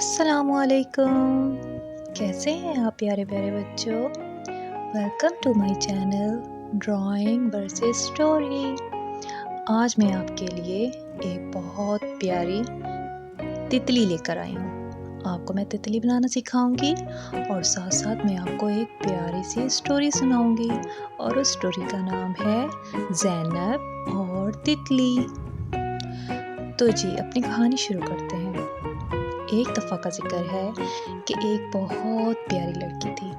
अस्सलामुअलैकुम। कैसे हैं आप प्यारे प्यारे बच्चों। Welcome to my channel drawing versus story. आज मैं आपके लिए एक बहुत प्यारी तितली लेकर आई हूँ। आपको मैं तितली बनाना सिखाऊंगी और साथ साथ मैं आपको एक प्यारी सी स्टोरी सुनाऊंगी और उस स्टोरी का नाम है ज़ैनब और तितली। तो जी अपनी कहानी शुरू करते हैं। एक दफ़ा का जिक्र है कि एक बहुत प्यारी लड़की थी।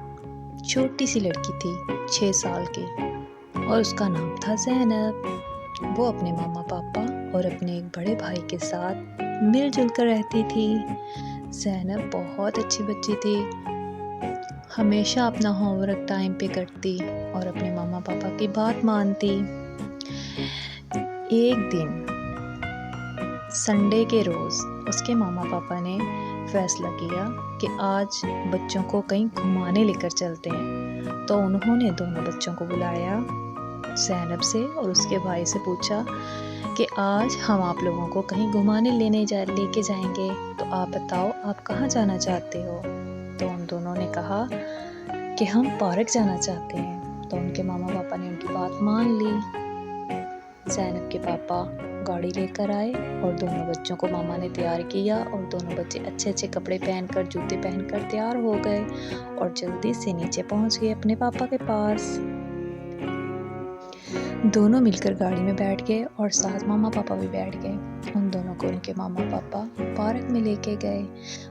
छोटी सी लड़की थी 6 साल की और उसका नाम था ज़ैनब। वो अपने मामा पापा और अपने एक बड़े भाई के साथ मिलजुल कर रहती थी। ज़ैनब बहुत अच्छी बच्ची थी, हमेशा अपना होमवर्क टाइम पे करती और अपने मामा पापा की बात मानती। एक दिन संडे के रोज़ उसके मामा पापा ने फैसला किया कि आज बच्चों को कहीं घुमाने लेकर चलते हैं। तो उन्होंने दोनों बच्चों को बुलाया, ज़ैनब से और उसके भाई से पूछा कि आज हम आप लोगों को कहीं घुमाने लेके जाएंगे, तो आप बताओ आप कहाँ जाना चाहते हो। तो उन दोनों ने कहा कि हम पार्क जाना चाहते हैं। तो उनके मामा पापा ने उनकी बात मान ली। ज़ैनब के पापा गाड़ी लेकर आए और दोनों बच्चों को मामा ने तैयार किया और दोनों बच्चे अच्छे अच्छे कपड़े पहनकर जूते पहनकर तैयार हो गए और जल्दी से नीचे पहुंच गए अपने पापा के पास। दोनों मिलकर गाड़ी में बैठ गए और साथ मामा पापा भी बैठ गए। उन दोनों को उनके मामा पापा पार्क में लेके गए।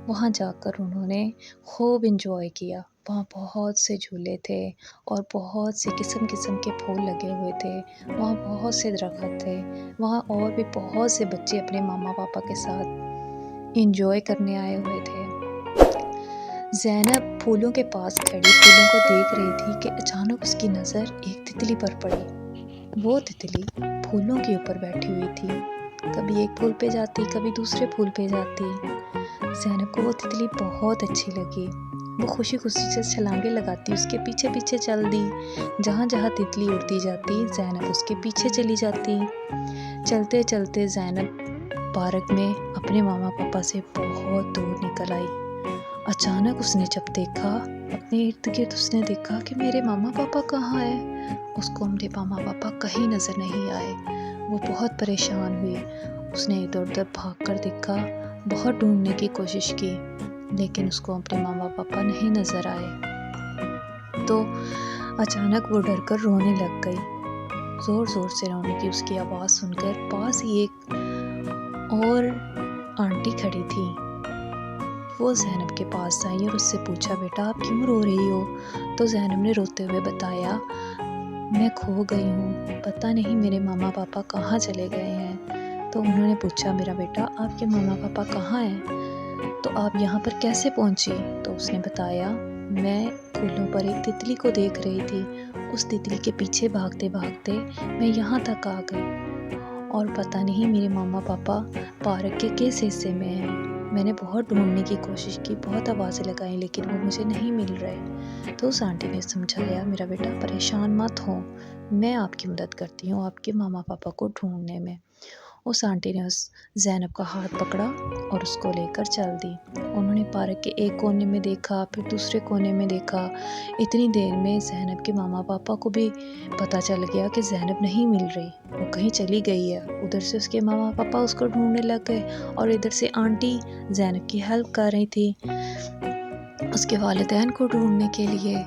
वहां जाकर उन्होंने खूब एंजॉय किया। वहाँ बहुत से झूले थे और बहुत से किस्म किस्म के फूल लगे हुए थे। वहाँ बहुत से दरख्त थे। वहाँ और भी बहुत से बच्चे अपने मामा पापा के साथ एंजॉय करने आए हुए थे। ज़ैनब फूलों के पास खड़ी फूलों को देख रही थी कि अचानक उसकी नज़र एक तितली पर पड़ी। वो तितली फूलों के ऊपर बैठी हुई थी, कभी एक फूल पे जाती कभी दूसरे फूल पे जाती। ज़ैनब को वो तितली बहुत अच्छी लगी। वो खुशी खुशी से छलांगे लगाती, उसके पीछे पीछे चल दी। जहाँ जहाँ तितली उड़ती जाती ज़ैनब उसके पीछे चली जाती। चलते चलते ज़ैनब पार्क में अपने मामा पापा से बहुत दूर निकल आई। अचानक उसने जब देखा अपने इर्द गिर्द, उसने देखा कि मेरे मामा पापा कहाँ हैं। उसको मेरे मामा पापा कहीं नज़र नहीं आए। वो बहुत परेशान हुई। उसने इधर उधर भाग कर देखा, बहुत ढूंढने की कोशिश की, लेकिन उसको अपने मामा पापा नहीं नज़र आए। तो अचानक वो डर कर रोने लग गई। ज़ोर ज़ोर से रोने की उसकी आवाज़ सुनकर पास ही एक और आंटी खड़ी थी। वो ज़ैनब के पास आई और उससे पूछा, बेटा आप क्यों रो रही हो। तो ज़ैनब ने रोते हुए बताया, मैं खो गई हूँ, पता नहीं मेरे मामा पापा कहाँ चले गए हैं। तो उन्होंने पूछा, मेरा बेटा आपके मामा पापा कहाँ हैं, तो आप यहाँ पर कैसे पहुँची। तो उसने बताया, मैं फूलों पर एक तितली को देख रही थी, उस तितली के पीछे भागते भागते मैं यहाँ तक आ गई और पता नहीं मेरे मामा पापा पार्क के किस हिस्से में हैं। मैंने बहुत ढूंढने की कोशिश की, बहुत आवाज़ें लगाई, लेकिन वो मुझे नहीं मिल रहे। तो उस आंटी ने समझाया, मेरा बेटा परेशान मत हो, मैं आपकी मदद करती हूँ आपके मामा पापा को ढूंढने में। उस आंटी ने उस ज़ैनब का हाथ पकड़ा और उसको लेकर चल दी। उन्होंने पार्क के एक कोने में देखा, फिर दूसरे कोने में देखा। इतनी देर में ज़ैनब के मामा पापा को भी पता चल गया कि ज़ैनब नहीं मिल रही, वो कहीं चली गई है। उधर से उसके मामा पापा उसको ढूंढने लग गए और इधर से आंटी ज़ैनब की हेल्प कर रही थी उसके वालिदैन को ढूंढने के लिए।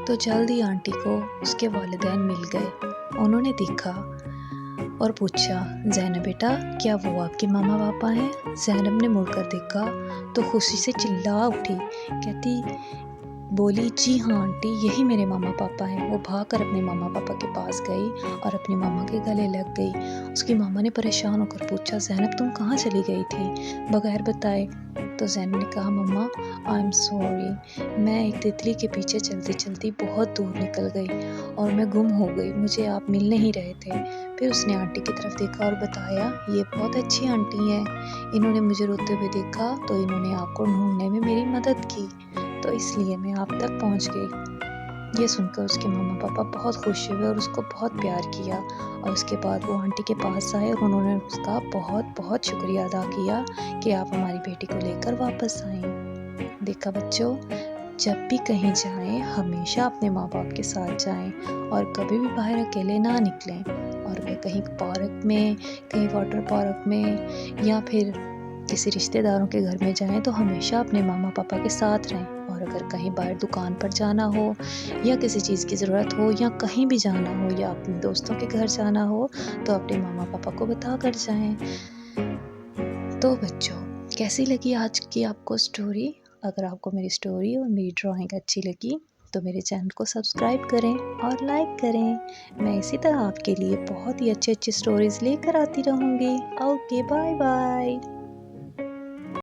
तो जल्दी आंटी को उसके वालिदैन मिल गए। उन्होंने देखा और पूछा, ज़ैनब बेटा क्या वो आपके मामा पापा हैं। ज़ैनब ने मुड़कर देखा तो खुशी से चिल्ला उठी, बोली, जी हाँ आंटी, यही मेरे मामा पापा हैं। वो भागकर अपने मामा पापा के पास गई और अपने मामा के गले लग गई। उसकी मामा ने परेशान होकर पूछा, ज़ैनब तुम कहाँ चली गई थी बगैर बताए। तो ज़ैनब ने कहा, मम्मा आई एम सॉरी, मैं एक तितली के पीछे चलती चलती बहुत दूर निकल गई और मैं गुम हो गई, मुझे आप मिल नहीं रहे थे। फिर उसने आंटी की तरफ देखा और बताया, ये बहुत अच्छी आंटी हैं, इन्होंने मुझे रोते हुए देखा तो इन्होंने आपको ढूंढने में मेरी मदद की, तो इसलिए मैं आप तक पहुंच गई। ये सुनकर उसके मम्मा पापा बहुत खुश हुए और उसको बहुत प्यार किया। और उसके बाद वो आंटी के पास आए और उन्होंने उसका बहुत बहुत शुक्रिया अदा किया कि आप हमारी बेटी को लेकर वापस आए। देखा बच्चों, जब भी कहीं जाएं हमेशा अपने माँ बाप के साथ जाएं और कभी भी बाहर अकेले ना निकलें। और अगर कहीं पार्क में, कहीं वाटर पार्क में या फिर किसी रिश्तेदारों के घर में जाएं तो हमेशा अपने मामा पापा के साथ रहें। और अगर कहीं बाहर दुकान पर जाना हो या किसी चीज़ की ज़रूरत हो या कहीं भी जाना हो या अपने दोस्तों के घर जाना हो तो अपने मामा पापा को बता कर जाएं। तो बच्चों, कैसी लगी आज की आपको स्टोरी? अगर आपको मेरी स्टोरी और मेरी ड्राइंग अच्छी लगी तो मेरे चैनल को सब्सक्राइब करें और लाइक करें। मैं इसी तरह आपके लिए बहुत ही अच्छी अच्छी स्टोरीज़ लेकर आती रहूँगी। Okay, bye bye.